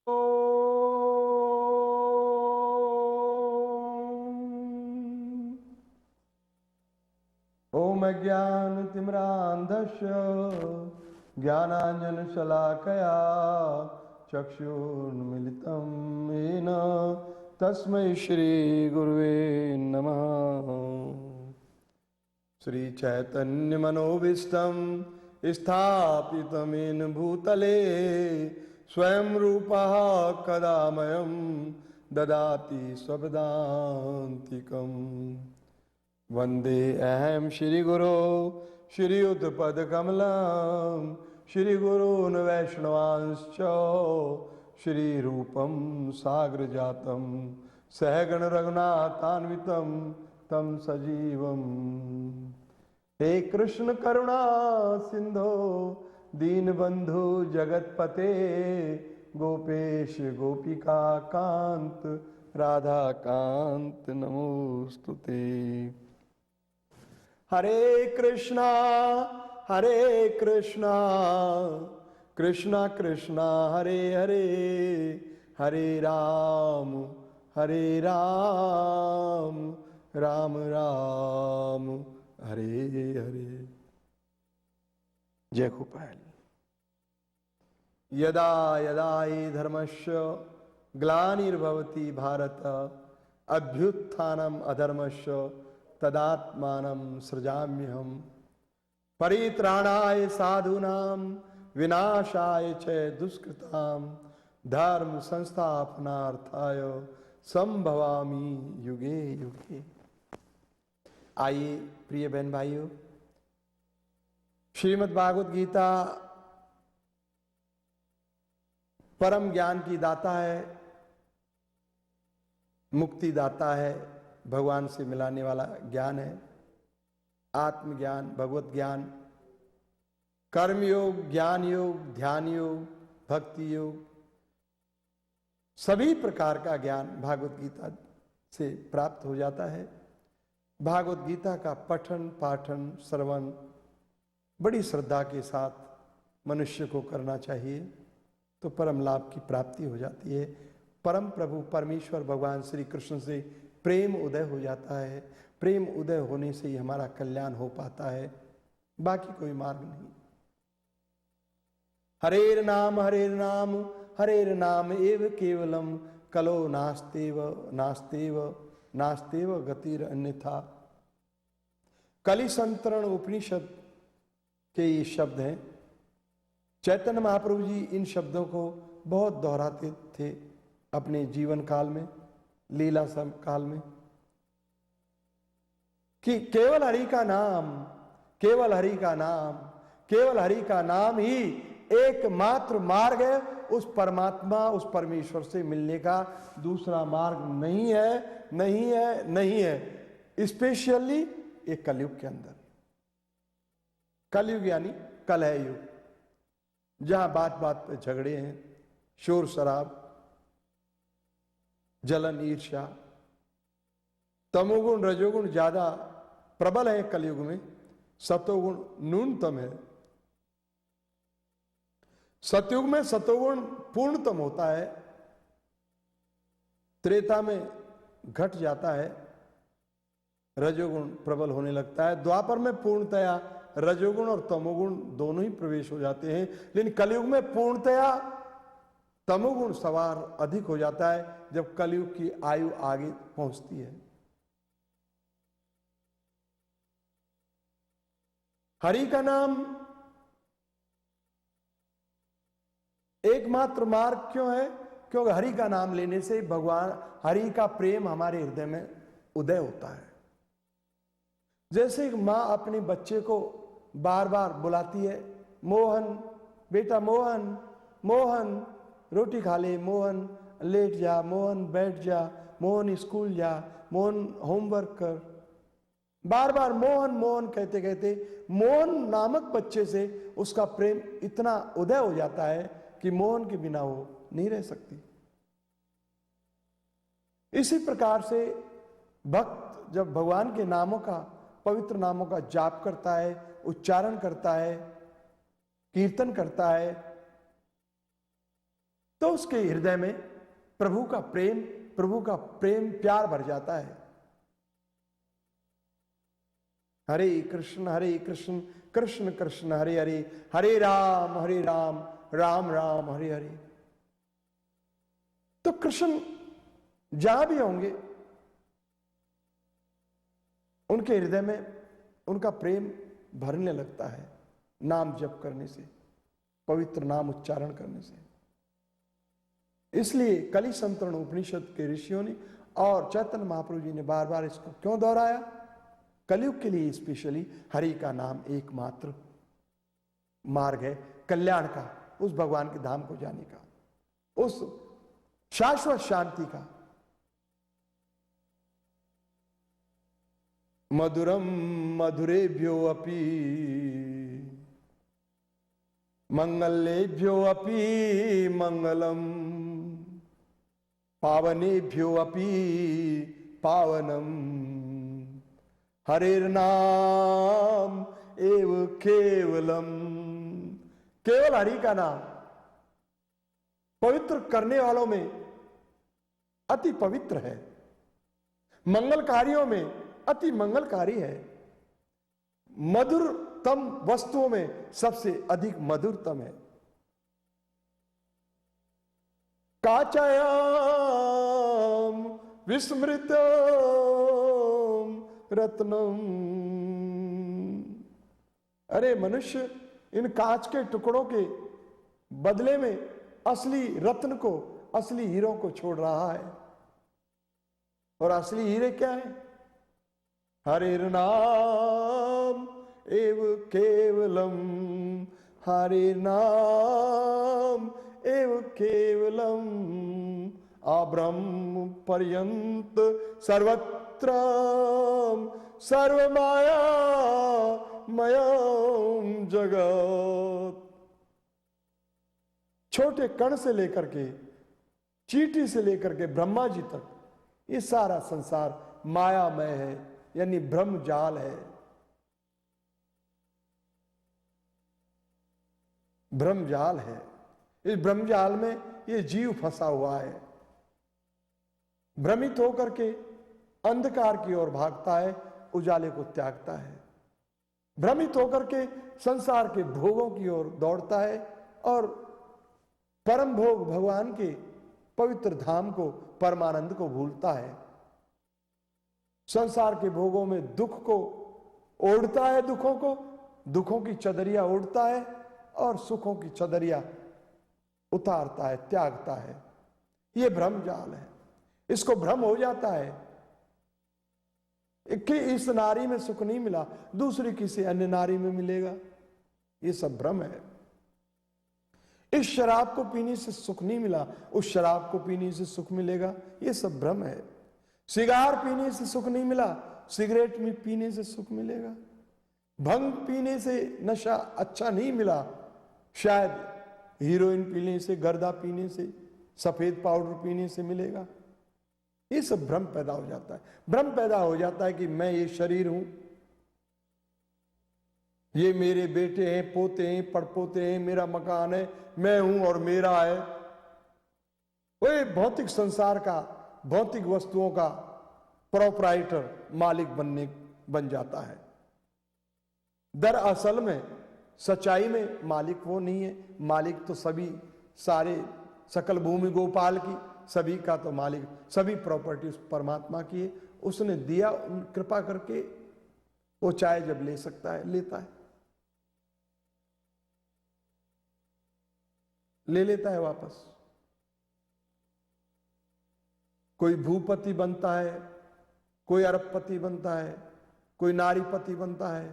ओम ज्ञानतिमिरान्धस्य ज्ञानाञ्जनशलाकया चक्षुर्मिलितं येन तस्मै श्रीगुरुवे नमः। श्रीचैतन्यमनोभीष्टं स्थापितं येन भूतले स्वयं रूपः कदा मह्यं ददाति स्वपदान्तिकम्। वंदे अहम श्रीगुरो श्रीयुतपदकमलं श्रीगुरून् वैष्णवांश्च श्रीरूपं साग्रजातं सहगण रघुनाथान्वितं तं सजीवम्। हे कृष्ण करुणा सिंधो दीनबंधु जगतपते गोपेश गोपिका कांत राधा कांत नमोस्तुते। हरे कृष्णा कृष्णा कृष्णा हरे हरे हरे राम राम राम हरे हरे। जय गोपाल। यदा यदा हि धर्मस्य ग्लानिर्भवति भारत अभ्युत्थानम् अधर्मस्य तदात्मानं सृजाम्यहम्। परित्राणाय साधूनां विनाशाय च दुष्कृतां धर्म संस्थापनार्थाय संभवामि युगे युगे। आइए प्रिय बहन भाइयों, श्रीमद् भागवत गीता परम ज्ञान की दाता है, मुक्ति दाता है, भगवान से मिलाने वाला ज्ञान है। आत्मज्ञान, भगवत ज्ञान, कर्म योग, ज्ञान योग, ध्यान योग, भक्ति योग, सभी प्रकार का ज्ञान भागवत गीता से प्राप्त हो जाता है। भागवत गीता का पठन पाठन श्रवण बड़ी श्रद्धा के साथ मनुष्य को करना चाहिए, तो परम लाभ की प्राप्ति हो जाती है। परम प्रभु परमेश्वर भगवान श्री कृष्ण से प्रेम उदय हो जाता है। प्रेम उदय होने से ही हमारा कल्याण हो पाता है, बाकी कोई मार्ग नहीं। हरेर नाम एव केवलम कलो नास्तेव गतिर अन्यथा। कलि संतरण उपनिषद के ये शब्द हैं। चैतन्य महाप्रभु जी इन शब्दों को बहुत दोहराते थे अपने जीवन काल में, लीला काल में, कि केवल हरि का नाम, केवल हरि का नाम, केवल हरि का नाम ही एकमात्र मार्ग है। उस परमात्मा, उस परमेश्वर से मिलने का दूसरा मार्ग नहीं है, नहीं है, नहीं है। स्पेशली एक कलयुग के अंदर, कलयुग यानी कलह युग, जहां बात बात पे झगड़े हैं, शोर शराब, जलन, ईर्ष्या, तमोगुण रजोगुण ज्यादा प्रबल है कलयुग में, सतोगुण न्यूनतम है। सतयुग में सतोगुण पूर्णतम होता है, त्रेता में घट जाता है, रजोगुण प्रबल होने लगता है। द्वापर में पूर्णतया रजोगुण और तमोगुण दोनों ही प्रवेश हो जाते हैं, लेकिन कलयुग में पूर्णतया तमोगुण सवार अधिक हो जाता है, जब कलयुग की आयु आगे पहुंचती है। हरि का नाम एकमात्र मार्ग क्यों है? क्योंकि हरि का नाम लेने से भगवान हरि का प्रेम हमारे हृदय में उदय होता है। जैसे एक मां अपने बच्चे को बार बार बुलाती है, मोहन बेटा, मोहन मोहन रोटी खा ले, मोहन लेट जा, मोहन बैठ जा, मोहन स्कूल जा, मोहन होमवर्क कर। बार बार मोहन मोहन कहते कहते मोहन नामक बच्चे से उसका प्रेम इतना उदय हो जाता है कि मोहन के बिना वो नहीं रह सकती। इसी प्रकार से भक्त जब भगवान के नामों का, पवित्र नामों का जाप करता है, उच्चारण करता है, कीर्तन करता है, तो उसके हृदय में प्रभु का प्रेम प्यार भर जाता है। हरे कृष्ण कृष्ण कृष्ण हरे हरे, हरे राम राम राम हरे हरे। तो कृष्ण जहां भी होंगे उनके हृदय में उनका प्रेम भरने लगता है, नाम जप करने से, पवित्र नाम उच्चारण करने से। इसलिए कलि संतरण उपनिषद के ऋषियों ने और चैतन्य महाप्रभु जी ने बार बार इसको क्यों दोहराया? कलयुग के लिए स्पेशली हरि का नाम एकमात्र मार्ग है कल्याण का, उस भगवान के धाम को जाने का, उस शाश्वत शांति का। मधुरम मधुरेभ्यो अपि मंगलेभ्यो अपि मंगलम, पावनेभ्यो अपि पावनम, हरेर नाम एव केवलम। केवल हरि का नाम पवित्र करने वालों में अति पवित्र है, मंगलकारियों में अति मंगलकारी है, मधुरतम वस्तुओं में सबसे अधिक मधुरतम है। काचायाम विस्मृतम रत्नम। अरे मनुष्य इन कांच के टुकड़ों के बदले में असली रत्न को, असली हीरों को छोड़ रहा है। और असली हीरे क्या है? हरिर नाम एव केवलम, हरिर नाम एव केवलम, अब्रह्म पर्यंत सर्वत्र सर्वमाया मयम जगत। छोटे कण से लेकर के, चींटी से लेकर के ब्रह्मा जी तक ये सारा संसार मायामय है, यानी ब्रह्म जाल है। ब्रह्म जाल है। इस ब्रह्म जाल में ये जीव फंसा हुआ है, भ्रमित होकर के अंधकार की ओर भागता है, उजाले को त्यागता है, भ्रमित होकर के संसार के भोगों की ओर दौड़ता है और परम भोग भगवान के पवित्र धाम को, परमानंद को भूलता है। संसार के भोगों में दुख को ओढ़ता है, दुखों की चदरिया ओढ़ता है और सुखों की चदरिया उतारता है, त्यागता है। यह भ्रम जाल है। इसको भ्रम हो जाता है कि इस नारी में सुख नहीं मिला, दूसरी किसी अन्य नारी में मिलेगा। यह सब भ्रम है। इस शराब को पीने से सुख नहीं मिला, उस शराब को पीने से सुख मिलेगा। यह सब भ्रम है। सिगार पीने से सुख नहीं मिला, सिगरेट में पीने से सुख मिलेगा। भंग पीने से नशा अच्छा नहीं मिला, शायद हीरोइन पीने से, गर्दा पीने से, सफेद पाउडर पीने से मिलेगा। ये सब भ्रम पैदा हो जाता है। भ्रम पैदा हो जाता है कि मैं ये शरीर हूं, ये मेरे बेटे हैं, पोते हैं, पड़पोते हैं, मेरा मकान है, मैं हूं और मेरा है। वो भौतिक संसार का, भौतिक वस्तुओं का प्रोप्राइटर, मालिक बन जाता है। दरअसल में, सच्चाई में मालिक वो नहीं है। मालिक तो सभी, सारे सकल भूमि गोपाल की, सभी का तो मालिक, सभी प्रॉपर्टी उस परमात्मा की है। उसने दिया, कृपा करके वो चाहे जब ले सकता है, लेता है, ले लेता है वापस। कोई भूपति बनता है, कोई अरबपति बनता है, कोई नारीपति बनता है?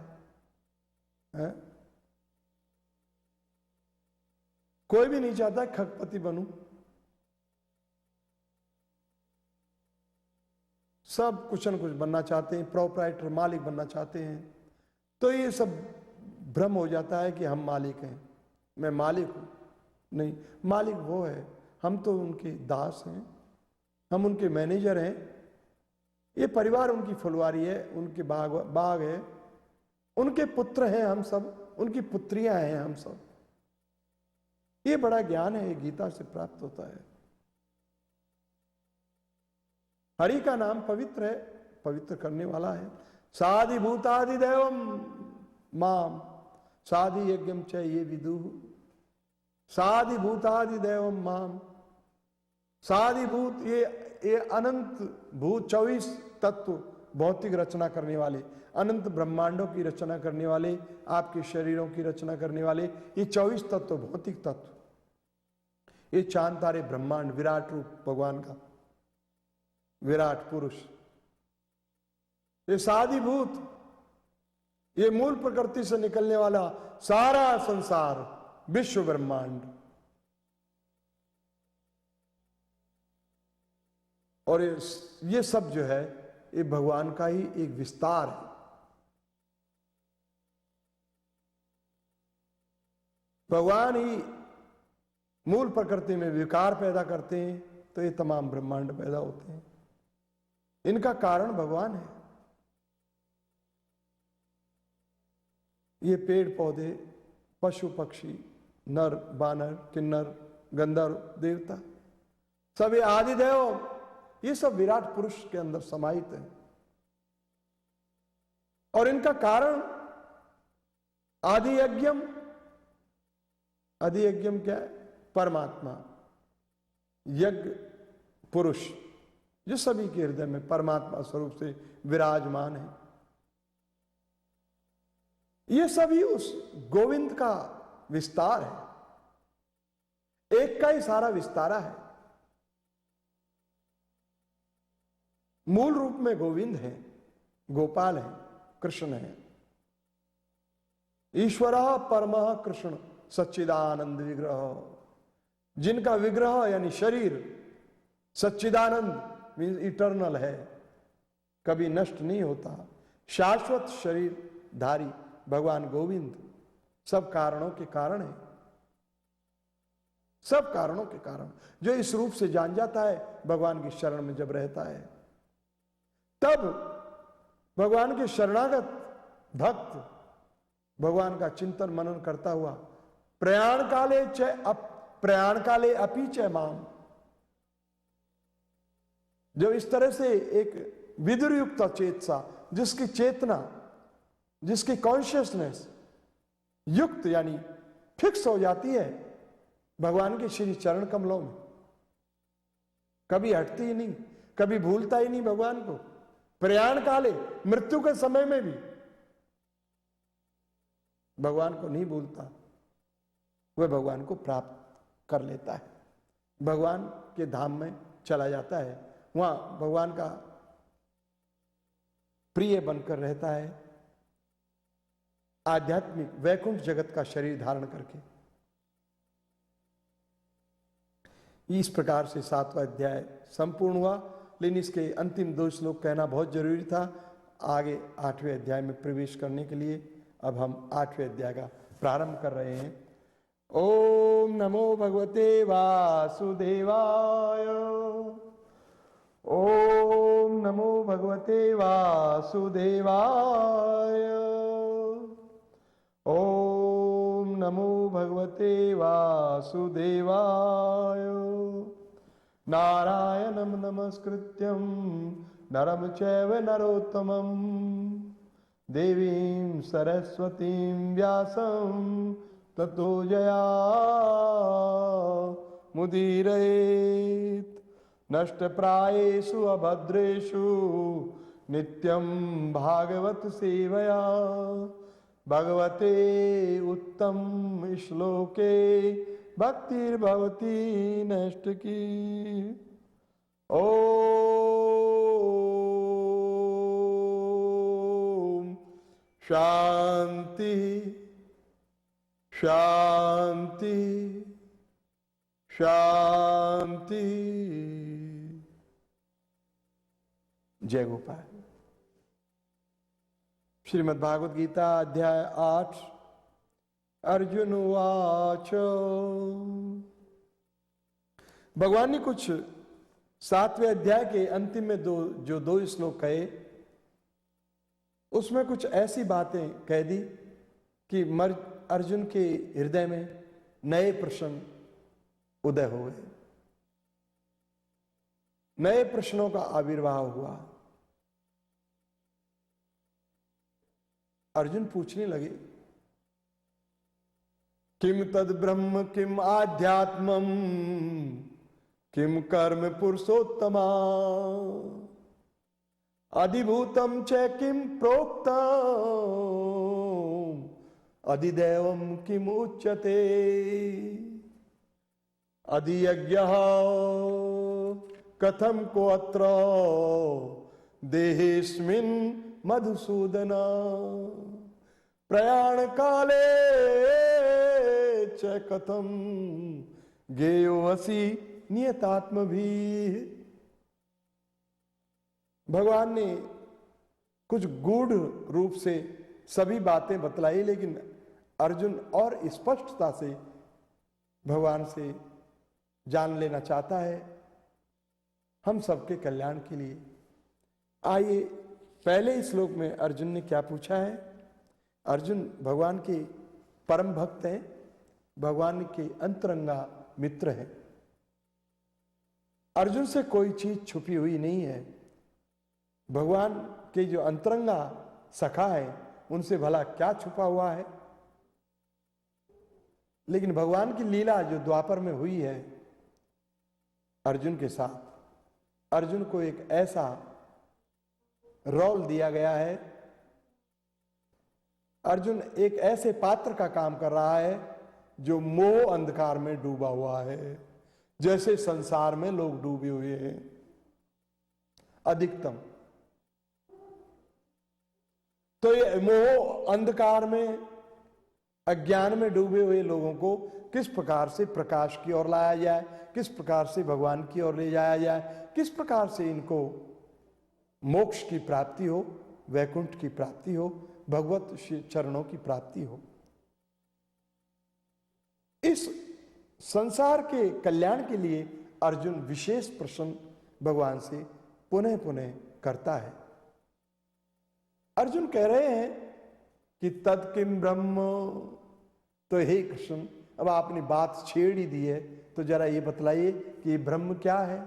कोई भी नहीं चाहता खगपति बनूं। सब कुछ न कुछ बनना चाहते हैं, प्रोप्राइटर, मालिक बनना चाहते हैं। तो ये सब भ्रम हो जाता है कि हम मालिक हैं, मैं मालिक हूं। नहीं, मालिक वो है, हम तो उनके दास हैं, हम उनके मैनेजर हैं। ये परिवार उनकी फुलवारी है, उनके बाग है, उनके पुत्र हैं हम सब, उनकी पुत्रियां हैं हम सब। ये बड़ा ज्ञान है, ये गीता से प्राप्त होता है। हरि का नाम पवित्र है, पवित्र करने वाला है। साधि भूतादि देवम माम साधि यज्ञम च ये विदुः। साधि भूतादि देवम माम, साधि भूत ये अनंत भूत 24 तत्व भौतिक रचना करने वाले, अनंत ब्रह्मांडों की रचना करने वाले, आपके शरीरों की रचना करने वाले, ये 24 तत्व भौतिक तत्व, ये चांद तारे ब्रह्मांड, विराट रूप भगवान का, विराट पुरुष, ये साधिभूत, ये मूल प्रकृति से निकलने वाला सारा संसार, विश्व ब्रह्मांड, और ये सब जो है ये भगवान का ही एक विस्तार है। भगवान ही मूल प्रकृति में विकार पैदा करते हैं तो ये तमाम ब्रह्मांड पैदा होते हैं। इनका कारण भगवान है। ये पेड़ पौधे, पशु पक्षी, नर बानर, किन्नर, गंधर्व, देवता, सब ये आदि देव, ये सब विराट पुरुष के अंदर समाहित है। और इनका कारण आदि यज्ञम, आदि यज्ञम क्या है? परमात्मा, यज्ञ पुरुष जो सभी के हृदय में परमात्मा स्वरूप से विराजमान है। ये सभी उस गोविंद का विस्तार है, एक का ही सारा विस्तारा है। मूल रूप में गोविंद है, गोपाल है, कृष्ण है। ईश्वरः परमः कृष्ण सच्चिदानंद विग्रह, जिनका विग्रह यानी शरीर सच्चिदानंद मीन्स इटर्नल है, कभी नष्ट नहीं होता, शाश्वत शरीर धारी भगवान गोविंद सब कारणों के कारण है। सब कारणों के कारण जो इस रूप से जान जाता है, भगवान की शरण में जब रहता है, तब भगवान के शरणागत भक्त भगवान का चिंतन मनन करता हुआ प्रयाण काले अपि च माम, जो इस तरह से एक विदुरयुक्त चेतसा, जिसकी चेतना, जिसकी कॉन्शियसनेस युक्त यानी फिक्स हो जाती है भगवान के श्री चरण कमलों में, कभी हटती ही नहीं, कभी भूलता ही नहीं भगवान को। प्रयाण काले, मृत्यु के समय में भी भगवान को नहीं भूलता, वह भगवान को प्राप्त कर लेता है, भगवान के धाम में चला जाता है, वहां भगवान का प्रिय बनकर रहता है, आध्यात्मिक वैकुंठ जगत का शरीर धारण करके। इस प्रकार से 7वां अध्याय संपूर्ण हुआ, लेकिन इसके अंतिम 2 श्लोक कहना बहुत जरूरी था आगे 8वें अध्याय में प्रवेश करने के लिए। अब हम 8वें अध्याय का प्रारंभ कर रहे हैं। ओम नमो भगवते वासुदेवाय, ओम नमो भगवते वासुदेवाय, ओम नमो भगवते वासुदेवाय। नारायणं नमस्कृत्यं नरं चैव नरोत्तमं, देवीं सरस्वतीं व्यासं ततो जयामुदीरयेत्। नष्टप्रायेषु अभद्रेषु नित्यं भागवत सेवया, भगवते उत्तम श्लोके भक्तिर्भवती नष्टकी। ओम शांति शांति शांति। जय गोपाल। श्रीमद् भागवत गीता अध्याय 8। अर्जुन उवाच, भगवान ने कुछ 7वें अध्याय के अंतिम में जो 2 श्लोक कहे, उसमें कुछ ऐसी बातें कह दी कि अर्जुन के हृदय में नए प्रश्न उदय हो गए, नए प्रश्नों का आविर्भाव हुआ। अर्जुन पूछने लगे, किम तद ब्रह्म किम आध्यात्मम किम कर्म पुरुषोत्तमा अधिभूतम च किम प्रोक्तम अधिदैवम किम उच्यते अधियज्ञः कथम को अत्र देहेस्मिन् मधुसूदन प्रयाण काले च कथम गेयो असि नियतात्म भी। भगवान ने कुछ गूढ़ रूप से सभी बातें बतलाई, लेकिन अर्जुन और स्पष्टता से भगवान से जान लेना चाहता है, हम सबके कल्याण के लिए। आइए पहले श्लोक में अर्जुन ने क्या पूछा है। अर्जुन भगवान के परम भक्त हैं, भगवान के अंतरंगा मित्र हैं। अर्जुन से कोई चीज छुपी हुई नहीं है। भगवान के जो अंतरंगा सखा है उनसे भला क्या छुपा हुआ है। लेकिन भगवान की लीला जो द्वापर में हुई है अर्जुन के साथ, अर्जुन को एक ऐसा रोल दिया गया है, अर्जुन एक ऐसे पात्र का काम कर रहा है जो मोह अंधकार में डूबा हुआ है, जैसे संसार में लोग डूबे हुए हैं अधिकतम। तो ये मोह अंधकार में, अज्ञान में डूबे हुए लोगों को किस प्रकार से प्रकाश की ओर लाया जाए, किस प्रकार से भगवान की ओर ले जाया जाए, किस प्रकार से इनको मोक्ष की प्राप्ति हो, वैकुंठ की प्राप्ति हो, भगवत चरणों की प्राप्ति हो। इस संसार के कल्याण के लिए अर्जुन विशेष प्रश्न भगवान से पुनः पुनः करता है। अर्जुन कह रहे हैं कि तद किम ब्रह्म। तो हे कृष्ण, अब आपने बात छेड़ ही दी है तो जरा ये बतलाइए कि ब्रह्म क्या है।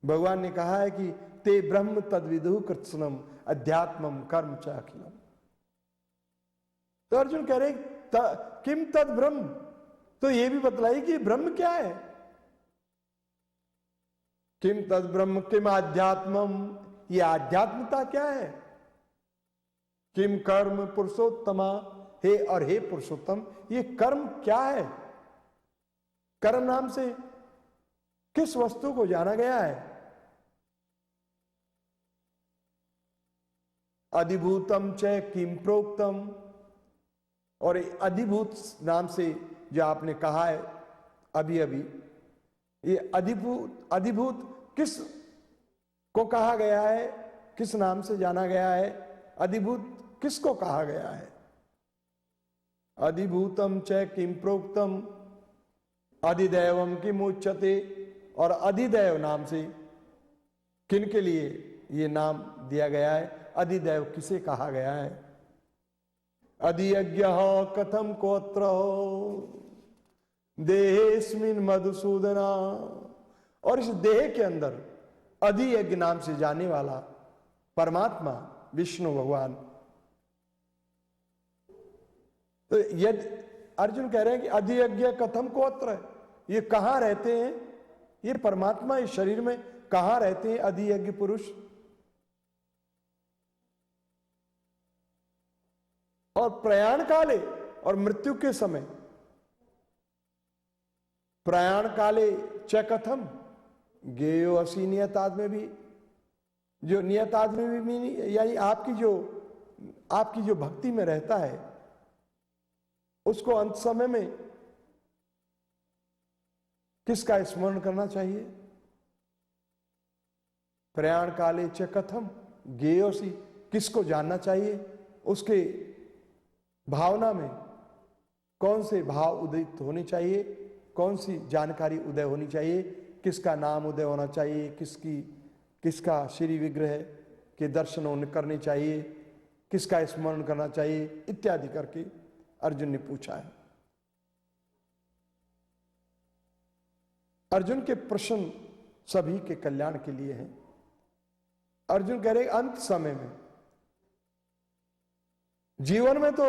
भगवान ने कहा है कि ते ब्रह्म तद विदुः कृत्स्नम अध्यात्मम कर्म च अखिलम। तो अर्जुन कह रहे किम तद ब्रह्म, तो ये भी बतलाइए कि ब्रह्म क्या है। किम तद ब्रह्म किम आध्यात्मम, ये आध्यात्मता क्या है। किम कर्म पुरुषोत्तमा, हे और हे पुरुषोत्तम, ये कर्म क्या है। कर्म नाम से किस वस्तु को जाना गया है। अधिभूतम च किम प्रोक्तम, और अधिभूत नाम से जो आपने कहा है अभी अभी, ये अधिभूत किस को कहा गया है, किस नाम से जाना गया है। अधिभूत किसको कहा गया है। अधिभूतम च किम प्रोक्तम अधिदैवम किम उच्यते, और अधिदैव नाम से किन के लिए ये नाम दिया गया है, अधिदैव किसे कहा गया है। अधियज्ञ कथम कोत्र देहेस्मिन् मधुसूदना, और इस देह के अंदर अधियज्ञ नाम से जाने वाला परमात्मा विष्णु भगवान। तो यदि अर्जुन कह रहे हैं कि अधियज्ञ कथम कोत्र, ये कहां रहते हैं, ये परमात्मा इस शरीर में कहां रहते हैं अधियज्ञ पुरुष। और प्रयाण काले, और मृत्यु के समय, प्रयाण काले च कथम गेयो असि नियताद में भी, जो नियताद में भी यानी आपकी जो भक्ति में रहता है उसको अंत समय में किसका स्मरण करना चाहिए। प्रयाण काले च कथम गेयोसी, किसको जानना चाहिए, उसके भावना में कौन से भाव उदित होने चाहिए, कौन सी जानकारी उदय होनी चाहिए, किसका नाम उदय होना चाहिए, किसका श्री विग्रह के दर्शन करने चाहिए, किसका स्मरण करना चाहिए इत्यादि करके अर्जुन ने पूछा है। अर्जुन के प्रश्न सभी के कल्याण के लिए हैं। अर्जुन कह रहे अंत समय में, जीवन में तो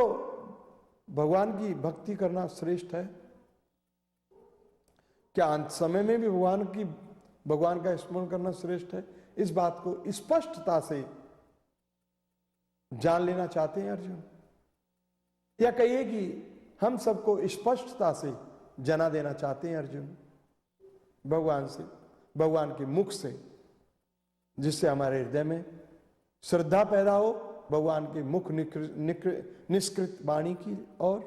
भगवान की भक्ति करना श्रेष्ठ है, क्या अंत समय में भी भगवान का स्मरण करना श्रेष्ठ है? इस बात को स्पष्टता से जान लेना चाहते हैं अर्जुन, या कहिए कि हम सबको स्पष्टता से जना देना चाहते हैं अर्जुन भगवान से, भगवान के मुख से, जिससे हमारे हृदय में श्रद्धा पैदा हो, भगवान के मुख निष्कृत वाणी की और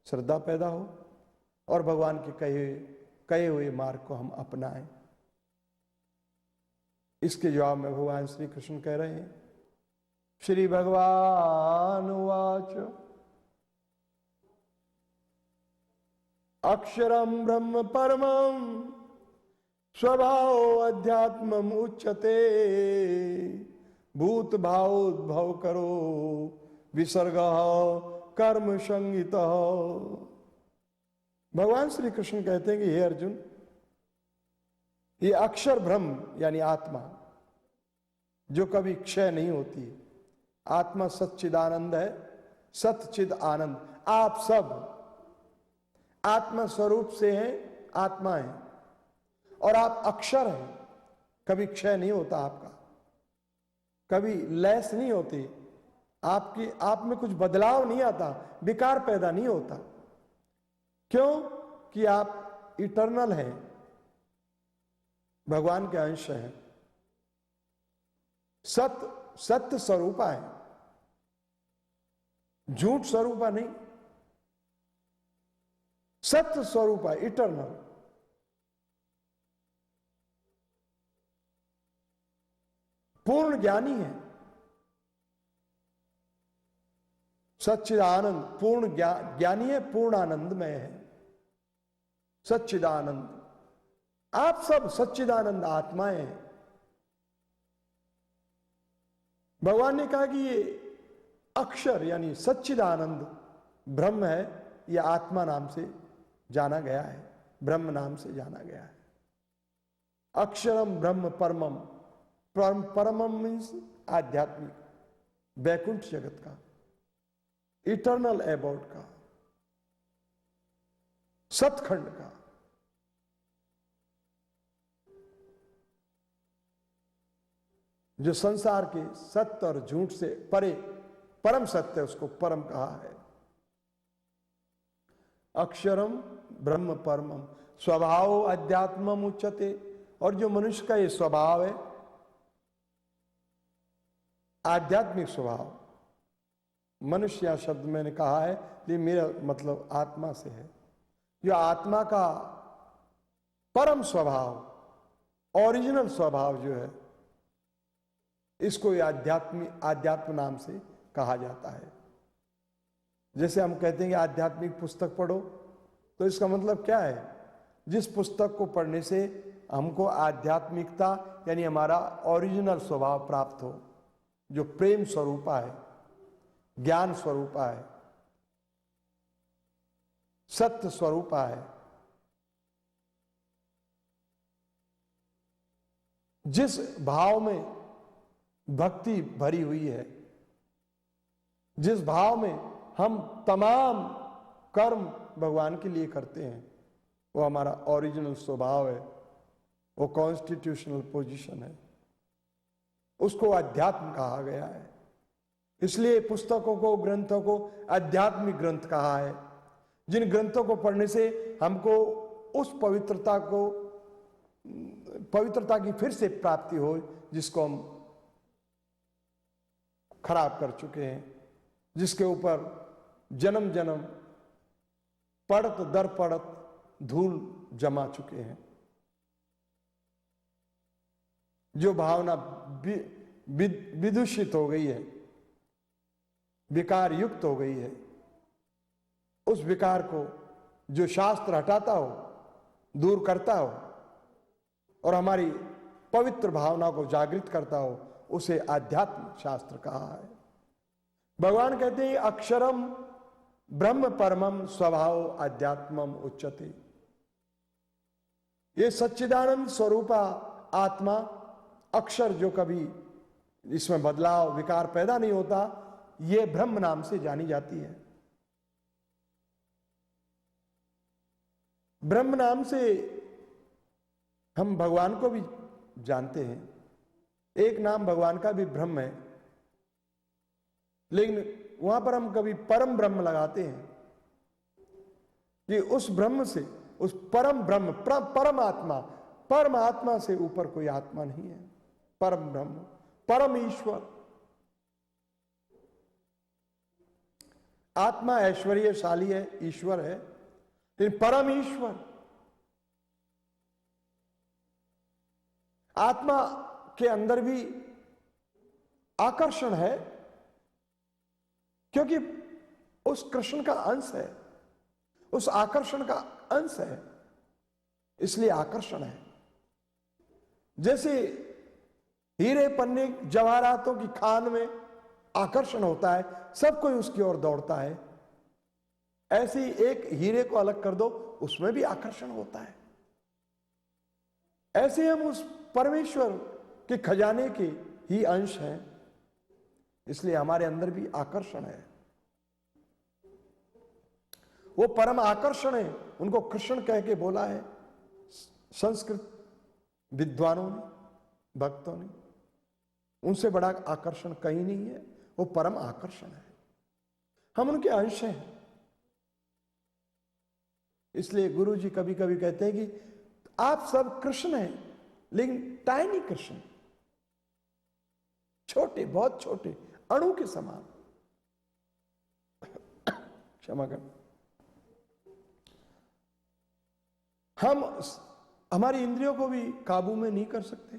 श्रद्धा पैदा हो, और भगवान के कहे हुए मार्ग को हम अपनाएं। इसके जवाब में भगवान श्री कृष्ण कह रहे हैं, श्री भगवान उवाच अक्षरम ब्रह्म परमं स्वभाव अध्यात्मम उच्यते भूत भावोद्भव करो विसर्ग कर्म संगीत। भगवान श्री कृष्ण कहते हैं कि हे अर्जुन, ये अक्षर ब्रह्म यानी आत्मा जो कभी क्षय नहीं होती है, आत्मा सच्चिदानंद है, सच्चिद आनंद। आप सब आत्मा स्वरूप से हैं, आत्मा है, और आप अक्षर हैं, कभी क्षय नहीं होता आपका, कभी लैस नहीं होती आपकी, आप में कुछ बदलाव नहीं आता, विकार पैदा नहीं होता। क्यों? कि आप इटर्नल हैं, भगवान के अंश हैं, सत्य स्वरूपा है, झूठ स्वरूपा नहीं, सत्य स्वरूपा, इटर्नल। पूर्ण ज्ञानी है, सच्चिदानंद, पूर्ण ज्ञानी है, पूर्ण आनंदमय है, सच्चिदानंद। आप सब सच्चिदानंद आत्माएं हैं। भगवान ने कहा कि ये अक्षर यानी सच्चिदानंद ब्रह्म है, यह आत्मा नाम से जाना गया है, ब्रह्म नाम से जाना गया है। अक्षरम ब्रह्म परमम, परमम मीन्स आध्यात्मिक, वैकुंठ जगत का, इटर्नल एबोर्ड का, सतखंड का। जो संसार के सत्य और झूठ से परे परम सत्य, उसको परम कहा है। अक्षरम ब्रह्म परमम स्वभाव अध्यात्मम उच्यते। और जो मनुष्य का ये स्वभाव है, आध्यात्मिक स्वभाव, मनुष्य या शब्द मैंने कहा है, ये मेरा मतलब आत्मा से है। जो आत्मा का परम स्वभाव, ओरिजिनल स्वभाव जो है, इसको आध्यात्म नाम से कहा जाता है। जैसे हम कहते हैं कि आध्यात्मिक पुस्तक पढ़ो, तो इसका मतलब क्या है? जिस पुस्तक को पढ़ने से हमको आध्यात्मिकता यानी हमारा ओरिजिनल स्वभाव प्राप्त हो, जो प्रेम स्वरूपा है, ज्ञान स्वरूपा है, सत्य स्वरूपा है, जिस भाव में भक्ति भरी हुई है, जिस भाव में हम तमाम कर्म भगवान के लिए करते हैं, वो हमारा ओरिजिनल स्वभाव है, वो कॉन्स्टिट्यूशनल पोजीशन है, उसको अध्यात्म कहा गया है। इसलिए पुस्तकों को, ग्रंथों को आध्यात्मिक ग्रंथ कहा है। जिन ग्रंथों को पढ़ने से हमको उस पवित्रता की फिर से प्राप्ति हो, जिसको हम खराब कर चुके हैं, जिसके ऊपर जन्म जन्म पड़त दर पड़त धूल जमा चुके हैं, जो भावना विदूषित हो गई है, विकार युक्त हो गई है, उस विकार को जो शास्त्र हटाता हो, दूर करता हो और हमारी पवित्र भावना को जागृत करता हो, उसे आध्यात्म शास्त्र कहा है। भगवान कहते हैं अक्षरम ब्रह्म परमम स्वभाव आध्यात्मम उच्यते। ये सच्चिदानंद स्वरूपा आत्मा अक्षर जो कभी इसमें बदलाव विकार पैदा नहीं होता, ये ब्रह्म नाम से जानी जाती है। ब्रह्म नाम से हम भगवान को भी जानते हैं। एक नाम भगवान का भी ब्रह्म है, लेकिन वहां पर हम कभी परम ब्रह्म लगाते हैं कि उस ब्रह्म से, उस परम ब्रह्म, परम आत्मा से ऊपर कोई आत्मा नहीं है। परम ब्रह्म, परम ईश्वर। आत्मा ऐश्वर्यशाली है, ईश्वर है, लेकिन परम ईश्वर, आत्मा के अंदर भी आकर्षण है, क्योंकि उस कृष्ण का अंश है, उस आकर्षण का अंश है, इसलिए आकर्षण है। जैसे हीरे पन्ने जवाहरातों की खान में आकर्षण होता है, सब कोई उसकी ओर दौड़ता है, ऐसे ही एक हीरे को अलग कर दो, उसमें भी आकर्षण होता है। ऐसे हम उस परमेश्वर के खजाने के ही अंश हैं, इसलिए हमारे अंदर भी आकर्षण है। वो परम आकर्षण है, उनको कृष्ण कह के बोला है संस्कृत विद्वानों ने, भक्तों ने। उनसे बड़ा आकर्षण कहीं नहीं है, वो परम आकर्षण है, हम उनके अंश हैं। इसलिए गुरु जी कभी कभी कहते हैं कि आप सब कृष्ण हैं, लेकिन टाइनी कृष्ण, छोटे, बहुत छोटे, अणु के समान। क्षमा कर। हम हमारी इंद्रियों को भी काबू में नहीं कर सकते,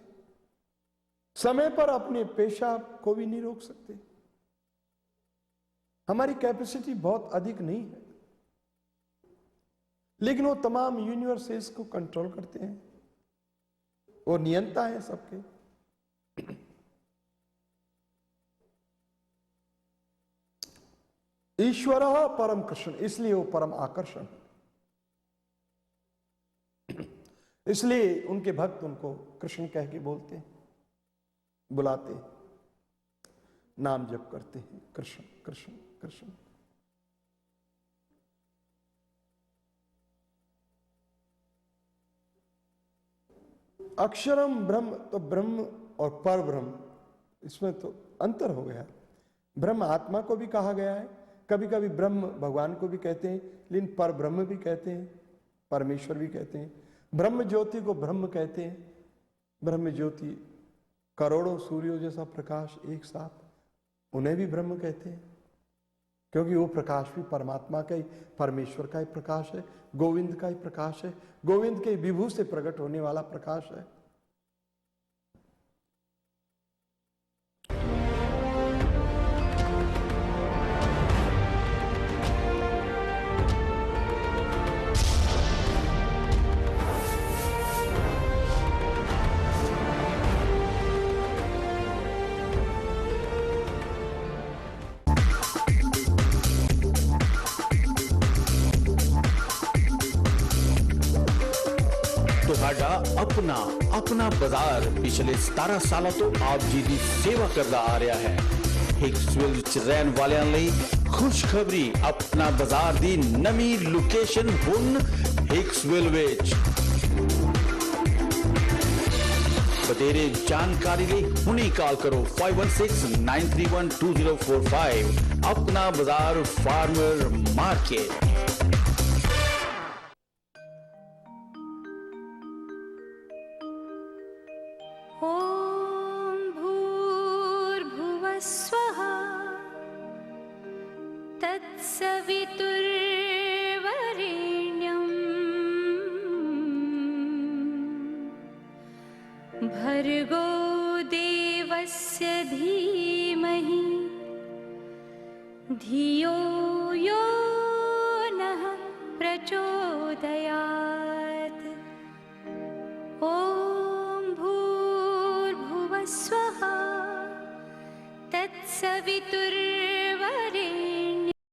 समय पर अपने पेशाब को भी नहीं रोक सकते। हमारी कैपेसिटी बहुत अधिक नहीं है, लेकिन वो तमाम यूनिवर्सेस को कंट्रोल करते हैं, वो नियंता है सबके। ईश्वर परम कृष्ण, इसलिए वो परम आकर्षण। इसलिए उनके भक्त उनको कृष्ण कह के बोलते हैं, बुलाते हैं, नाम जप करते हैं, कृष्ण कृष्ण कृष्ण। अक्षरम ब्रह्म, तो ब्रह्म और पर ब्रह्म, इसमें तो अंतर हो गया। ब्रह्म आत्मा को भी कहा गया है, कभी कभी ब्रह्म भगवान को भी कहते हैं, लेकिन पर ब्रह्म भी कहते हैं, परमेश्वर भी कहते हैं। ब्रह्म ज्योति को ब्रह्म कहते हैं। ब्रह्म ज्योति करोड़ों सूर्यों जैसा प्रकाश एक साथ, उन्हें भी ब्रह्म कहते हैं, क्योंकि वो प्रकाश भी परमात्मा का ही, परमेश्वर का ही प्रकाश है, गोविंद का ही प्रकाश है, गोविंद के विभू से प्रकट होने वाला प्रकाश है। अपना अपना बाजार पिछले 17 ਸਾਲਾਂ ਤੋਂ ਆਪ ਜੀ ਦੀ ਸੇਵਾ ਕਰਦਾ ਆ ਰਿਹਾ ਹੈ। ਹਿਕਸਵਿਲ ਵਿੱਚ ਰਹਿਣ ਵਾਲਿਆਂ ਲਈ ਖੁਸ਼ਖਬਰੀ, ਆਪਣਾ ਬਾਜ਼ਾਰ ਦੀ ਨਵੀਂ ਲੋਕੇਸ਼ਨ ਹੁਣ ਹਿਕਸਵਿਲ ਵਿੱਚ। ਵਧੇਰੇ ਜਾਣਕਾਰੀ ਲਈ ਹੁਣੇ ਕਾਲ ਕਰੋ 5169312045। ਆਪਣਾ ਬਾਜ਼ਾਰ ਫਾਰਮਰ ਮਾਰਕੀਟ। भर्गो देवस्य धीमहि धियो